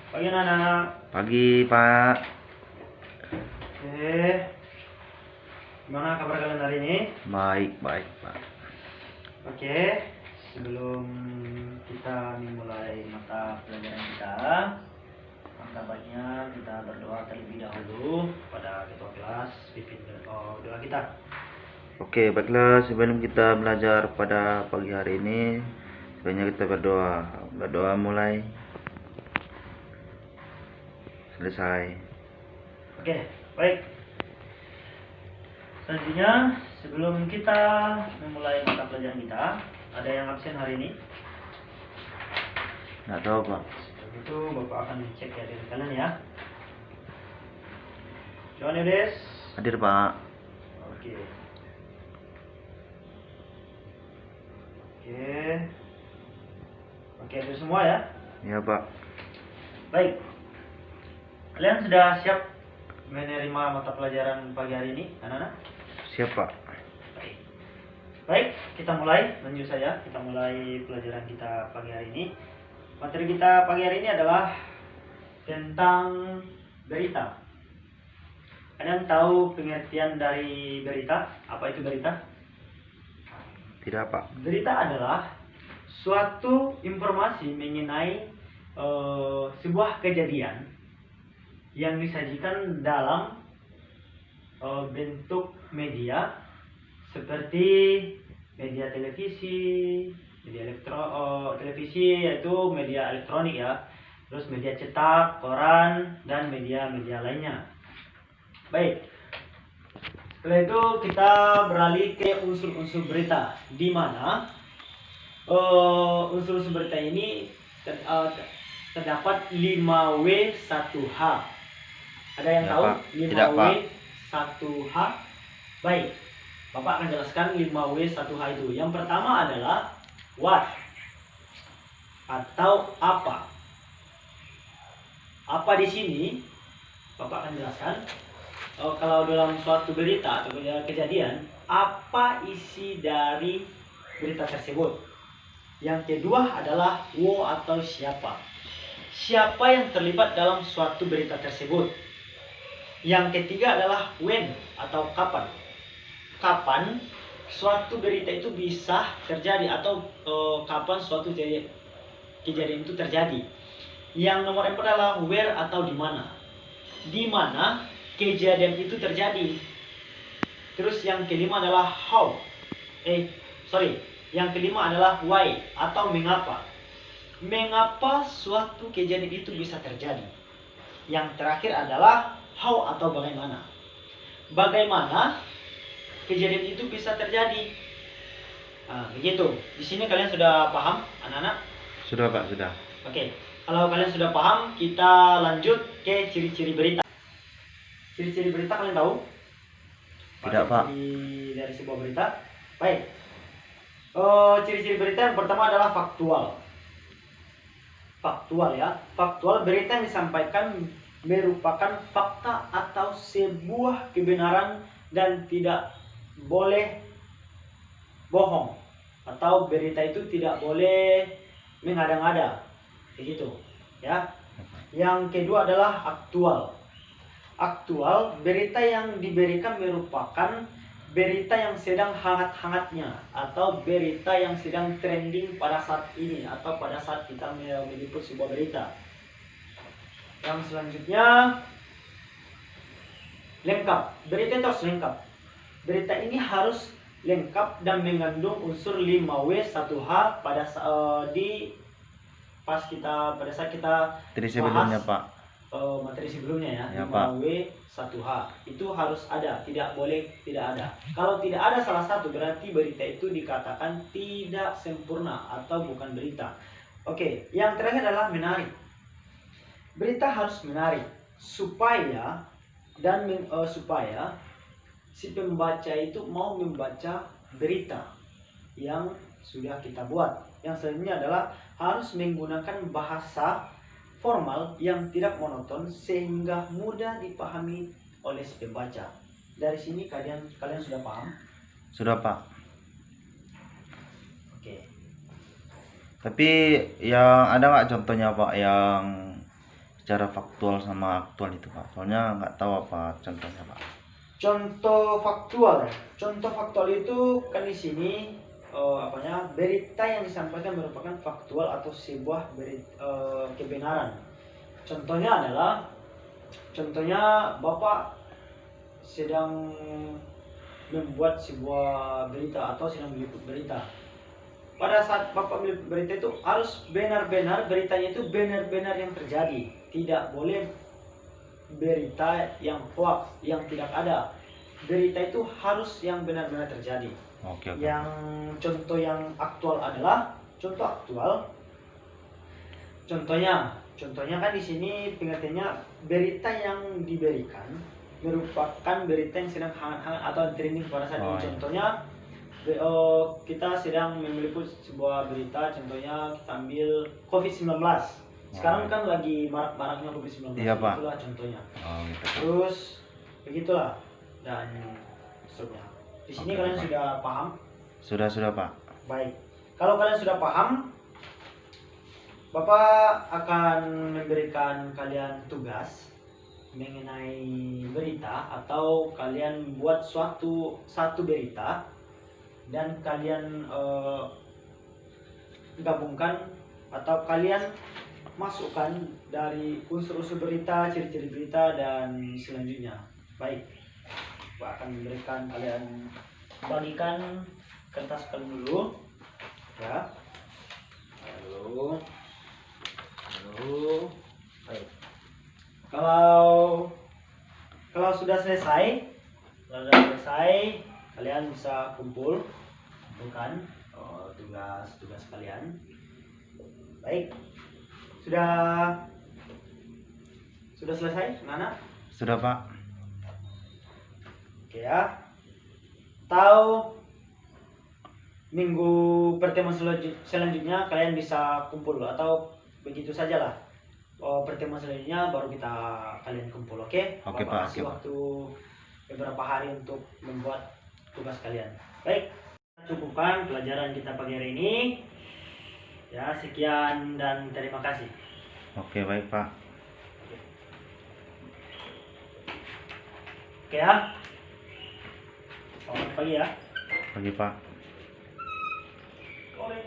Pagi anak-anak. Pagi, Pak. Oke. Gimana kabar kalian hari ini? Baik, Pak. Oke. Sebelum kita memulai mata pelajaran kita, maka baiknya kita berdoa terlebih dahulu pada ketua kelas, pimpin doa kita. Oke, baiklah, sebelum kita belajar pada pagi hari ini, sebaiknya kita berdoa. Berdoa mulai selesai. Oke, baik. Selanjutnya, sebelum kita memulai mata pelajaran kita, ada yang absen hari ini? Nggak tahu, Pak. Sebelum itu Bapak akan cek ya diri kalian ya. Johan Yudes. Hadir, Pak. Oke. Oke, itu semua ya. Ya, Pak. Baik. Kalian sudah siap menerima mata pelajaran pagi hari ini, anak-anak? Siap, Pak. Baik, kita mulai. Lanjut saja, kita mulai pelajaran kita pagi hari ini. Materi kita pagi hari ini adalah tentang berita. Ada yang tahu pengertian dari berita? Apa itu berita? Tidak, Pak. Berita adalah suatu informasi mengenai sebuah kejadian yang disajikan dalam bentuk media seperti media televisi, televisi yaitu media elektronik ya, terus media cetak, koran, dan media-media lainnya. Baik. Setelah itu kita beralih ke unsur-unsur berita, di mana unsur-unsur berita ini terdapat 5W1H. Ada yang tahu 5W1H? Baik, Bapak akan jelaskan 5W1H itu. Yang pertama adalah what atau apa. Apa di sini Bapak akan jelaskan. Kalau dalam suatu berita atau kejadian, apa isi dari berita tersebut. Yang kedua adalah who atau siapa. Siapa yang terlibat dalam suatu berita tersebut. Yang ketiga adalah when atau kapan. Kapan suatu berita itu bisa terjadi atau kapan suatu kejadian itu terjadi. Yang nomor 4 adalah where atau di mana. Di mana kejadian itu terjadi. Terus yang kelima adalah how. Yang kelima adalah why atau mengapa. Mengapa suatu kejadian itu bisa terjadi. Yang terakhir adalah how atau bagaimana. Bagaimana kejadian itu bisa terjadi. Nah, begitu. Di sini kalian sudah paham, anak-anak? Sudah, Pak, sudah. Oke. Kalau kalian sudah paham, kita lanjut ke ciri-ciri berita. Ciri-ciri berita kalian tahu? Tidak, Pak. Dari sebuah berita. Baik. Ciri-ciri berita yang pertama adalah faktual. Faktual ya. Faktual, berita yang disampaikan merupakan fakta atau sebuah kebenaran dan tidak boleh bohong. Atau berita itu tidak boleh mengada-ngada. Begitu ya. Yang kedua adalah aktual. Aktual, berita yang diberikan merupakan berita yang sedang hangat-hangatnya atau berita yang sedang trending pada saat ini atau pada saat kita meliput sebuah berita. Yang selanjutnya lengkap. Berita itu harus lengkap. Berita ini harus lengkap dan mengandung unsur 5W1H pada saat kita Tadi sebelumnya, Pak. Materi sebelumnya ya, Ya, Pak. 5W1H itu harus ada, tidak boleh tidak ada. Kalau tidak ada salah satu berarti berita itu dikatakan tidak sempurna atau bukan berita. Oke, yang terakhir adalah menarik. Berita harus menarik supaya si pembaca itu mau membaca berita yang sudah kita buat. Yang selanjutnya adalah harus menggunakan bahasa formal yang tidak monoton sehingga mudah dipahami oleh si pembaca. Dari sini kalian sudah paham? Sudah, Pak. Oke. Tapi yang ada nggak contohnya, Pak, yang secara faktual sama aktual itu Pak. Soalnya nggak tahu apa contohnya Pak. Contoh faktual ya. Contoh faktual itu kan di sini berita yang disampaikan merupakan faktual atau sebuah kebenaran. Contohnya Bapak sedang membuat sebuah berita atau sedang meliput berita. Pada saat Bapak meliput berita itu harus benar-benar beritanya itu benar-benar yang terjadi. Tidak boleh berita yang hoax, yang tidak ada. Berita itu harus yang benar-benar terjadi. Oke. Yang contoh yang aktual adalah contoh aktual. Contohnya kan di sini pengertiannya berita yang diberikan merupakan berita yang sedang hangat-hangat atau trending pada saat ini. Contohnya kita sedang meliput sebuah berita, contohnya kita ambil COVID-19. Sekarang kan lagi marak-maraknya COVID-19. Iya, Pak. Itulah contohnya. Gitu. Terus begitulah dan seterusnya. Di sini kalian Pak. sudah paham? Sudah Pak. Baik. Kalau kalian sudah paham, Bapak akan memberikan kalian tugas mengenai berita, atau kalian buat satu berita dan kalian gabungkan atau kalian masukkan dari unsur-unsur berita, ciri-ciri berita dan selanjutnya. Baik, Bapak akan memberikan kalian, bagikan kertas kalian dulu ya. Lalu baik. Kalau sudah selesai, kalian bisa kumpulkan tugas kalian. Baik, sudah selesai, anak? Sudah Pak. Oke ya. Tahu minggu pertemuan selanjutnya kalian bisa kumpul, atau begitu sajalah. Pertemuan selanjutnya baru kalian kumpul, oke? Oke, Bapak Pak. kasih waktu beberapa hari untuk membuat tugas kalian. Baik, cukupkan pelajaran kita pagi hari ini. Ya, sekian dan terima kasih. Oke, baik Pak. Oke ya. Selamat pagi ya. Pagi Pak. Boleh,